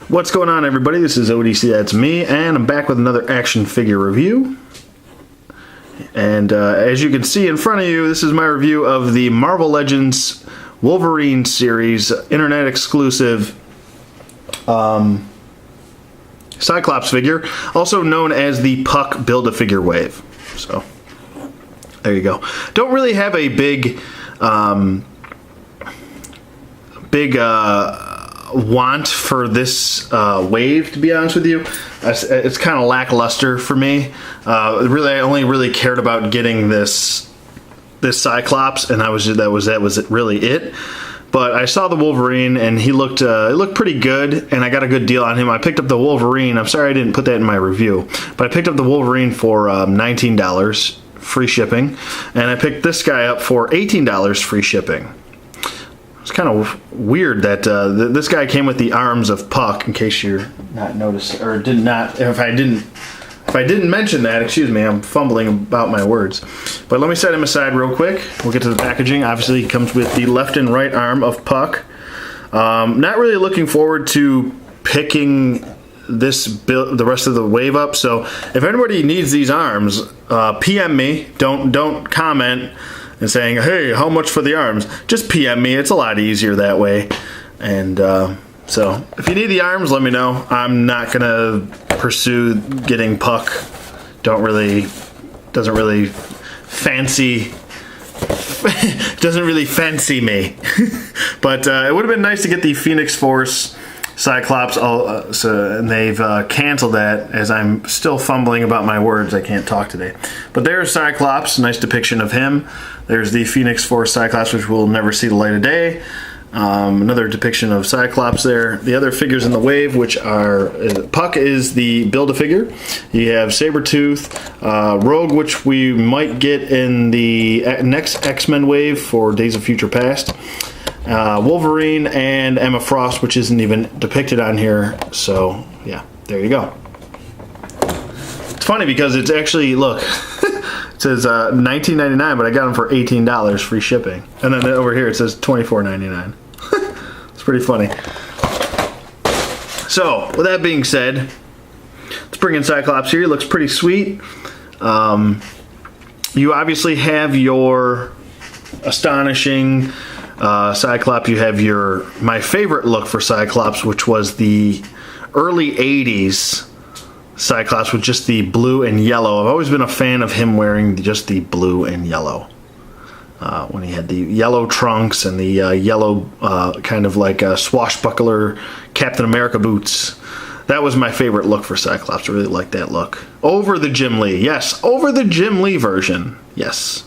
What's going on, everybody? This is ODC, that's me, and I'm back with another action figure review. And as you can see in front of you, this is my review of the Marvel Legends Wolverine series, internet exclusive Cyclops figure, also known as the Puck Build-A-Figure Wave. So, there you go. Don't really have a big want for this wave, to be honest with you. It's kind of lackluster for me. Really, I only really cared about getting this Cyclops, and that was really it. But I saw the Wolverine, and he looked it looked pretty good, and I got a good deal on him. I picked up the Wolverine. I'm sorry I didn't put that in my review, but I picked up the Wolverine for $19 free shipping, and I picked this guy up for $18 free shipping. It's kind of weird that this guy came with the arms of Puck, in case you're not noticing, or did not. If I didn't mention that, excuse me, I'm fumbling about my words. But let me set him aside real quick. We'll get to the packaging. Obviously, he comes with the left and right arm of Puck. Not really looking forward to picking this build, the rest of the wave up. So if anybody needs these arms, PM me. Don't comment and saying, hey, how much for the arms? Just PM me. It's a lot easier that way. And so if you need the arms, let me know. I'm not gonna pursue getting Puck. Doesn't really fancy me. But it would have been nice to get the Phoenix Force Cyclops, and they've canceled that, as I'm still fumbling about my words. I can't talk today. But there's Cyclops, nice depiction of him. There's the Phoenix Force Cyclops, which will never see the light of day. Another depiction of Cyclops there. The other figures in the wave, which are Puck is the Build-A-Figure. You have Sabretooth, Rogue, which we might get in the next X-Men wave for Days of Future Past. Wolverine and Emma Frost, which isn't even depicted on here. So yeah, there you go. It's funny because it's actually, look, it says $19.99, but I got them for $18 free shipping, and then over here it says $24.99. It's pretty funny. So with that being said, let's bring in Cyclops here. He looks pretty sweet. You obviously have your astonishing Cyclops. You have my favorite look for Cyclops, which was the early 80s Cyclops with just the blue and yellow. I've always been a fan of him wearing just the blue and yellow. When he had the yellow trunks and the yellow kind of like swashbuckler Captain America boots. That was my favorite look for Cyclops. I really like that look. Over the Jim Lee. Yes, over the Jim Lee version. Yes.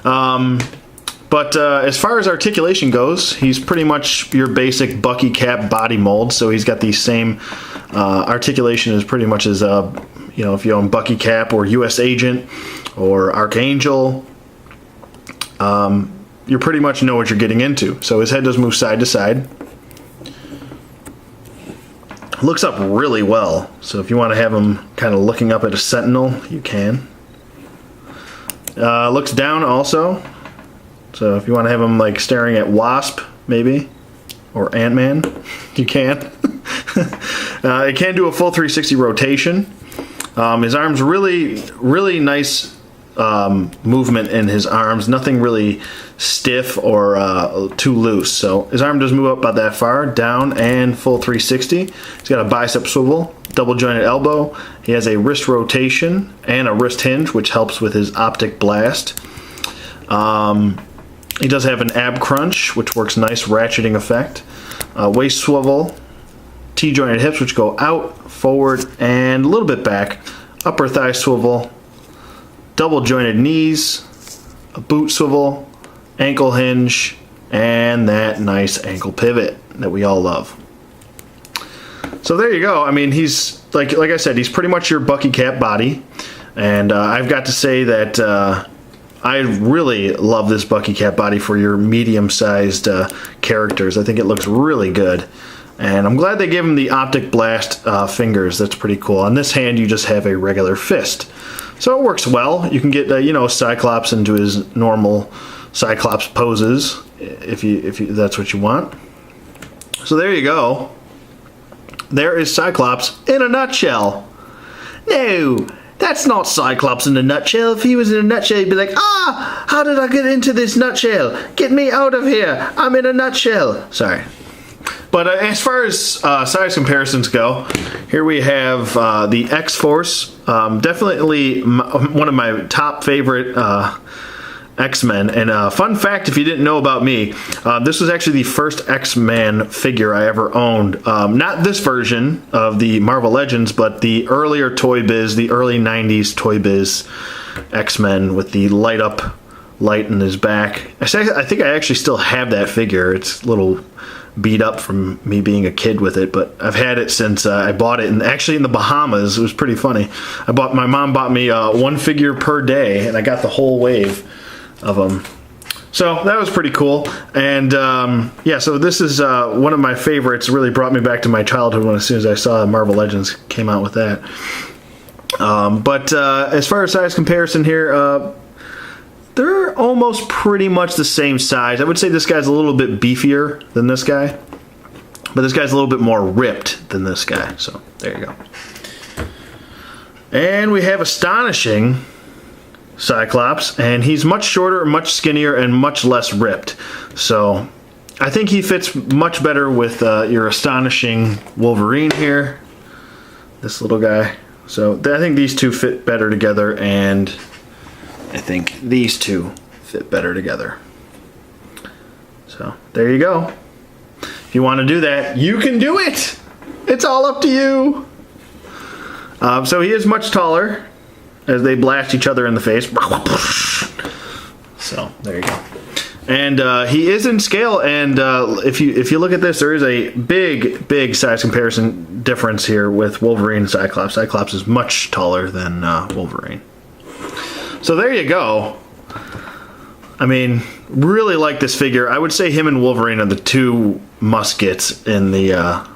But as far as articulation goes, he's pretty much your basic Bucky Cap body mold. So he's got the same articulation as pretty much as, if you own Bucky Cap or U.S. Agent or Archangel, you pretty much know what you're getting into. So his head does move side to side. Looks up really well. So if you want to have him kind of looking up at a sentinel, you can. Looks down also. So if you want to have him like staring at Wasp, maybe, or Ant-Man, you can. It can do a full 360 rotation. His arms really nice movement in his arms. Nothing really stiff or too loose. So his arm does move up about that far, down, and full 360. He's got a bicep swivel, double jointed elbow. He has a wrist rotation and a wrist hinge, which helps with his optic blast. He does have an ab crunch, which works nice ratcheting effect. Waist swivel, T-jointed hips, which go out, forward, and a little bit back. Upper thigh swivel, double jointed knees, a boot swivel, ankle hinge, and that nice ankle pivot that we all love. So there you go. I mean, he's like I said, he's pretty much your Bucky Cap body, and I've got to say that I really love this Bucky Cap body for your medium-sized characters. I think it looks really good. And I'm glad they gave him the optic blast fingers. That's pretty cool. On this hand, you just have a regular fist. So it works well. You can get, Cyclops into his normal Cyclops poses if you that's what you want. So there you go. there is Cyclops in a nutshell. No, that's not Cyclops in a nutshell. If he was in a nutshell, he'd be like, ah, how did I get into this nutshell? Get me out of here. I'm in a nutshell. Sorry. But as far as size comparisons go, here we have the X-Force. Definitely one of my top favorite X-Men. And fun fact, if you didn't know about me, this was actually the first X-Men figure I ever owned. Not this version of the Marvel Legends, but the earlier Toy Biz, the early 90s Toy Biz X-Men with the light in his back. I think I actually still have that figure. It's a little beat up from me being a kid with it, but I've had it since I bought it, and actually in the Bahamas. It was pretty funny. My mom bought me one figure per day, and I got the whole wave of them. So that was pretty cool. And yeah, so this is one of my favorites. Really brought me back to my childhood when as soon as I saw Marvel Legends came out with that. But as far as size comparison here, they're almost pretty much the same size. I would say this guy's a little bit beefier than this guy, but this guy's a little bit more ripped than this guy. So there you go. And we have Astonishing Cyclops, and he's much shorter, much skinnier, and much less ripped. So I think he fits much better with your Astonishing Wolverine here, this little guy. So I think these two fit better together, and I think these two fit better together. So there you go. If you want to do that, you can do it. It's all up to you. So he is much taller as they blast each other in the face. So there you go. And he is in scale, and if you look at this, there is a big size comparison difference here with Wolverine and Cyclops. Cyclops is much taller than Wolverine. So there you go. I mean, really like this figure. I would say him and Wolverine are the two must-gets in the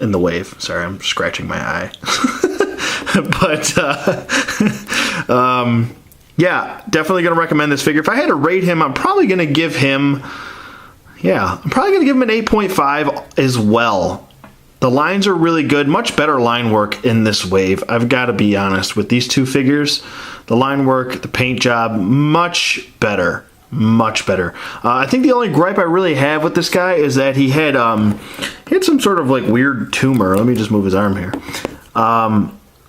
wave. Sorry, I'm scratching my eye. But yeah, definitely gonna recommend this figure. If I had to rate him, I'm probably gonna give him, an 8.5 as well. The lines are really good, much better line work in this wave. I've got to be honest with these two figures. The line work, the paint job, much better. Much better. I think the only gripe I really have with this guy is that he had some sort of like weird tumor. Let me just move his arm here.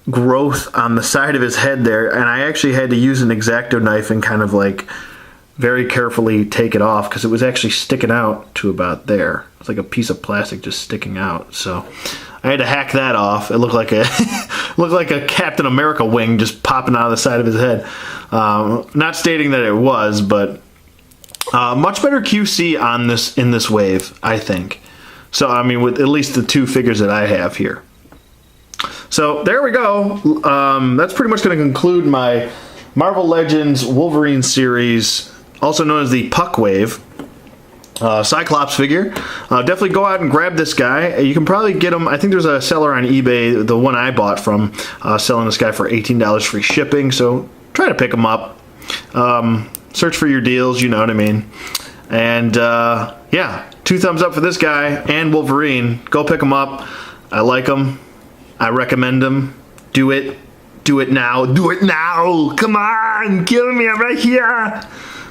Growth on the side of his head there, and I actually had to use an X-Acto knife and kind of like very carefully take it off because it was actually sticking out to about there. It's like a piece of plastic just sticking out. So I had to hack that off. It looked like a Captain America wing just popping out of the side of his head. Not stating that it was, but much better QC on this in this wave, I think. So I mean, with at least the two figures that I have here. So there we go. That's pretty much going to conclude my Marvel Legends Wolverine series, also known as the Puck Wave. Cyclops figure. Definitely go out and grab this guy. You can probably get him. I think there's a seller on eBay, the one I bought from, selling this guy for $18 free shipping. So try to pick him up. Search for your deals, you know what I mean. And yeah, 2 thumbs up for this guy and Wolverine. Go pick him up. I like him. I recommend him. Do it. Do it now. Do it now. Come on. Kill me. I'm right here.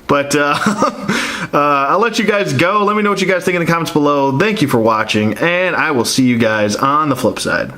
But I'll let you guys go. Let me know what you guys think in the comments below. Thank you for watching, and I will see you guys on the flip side.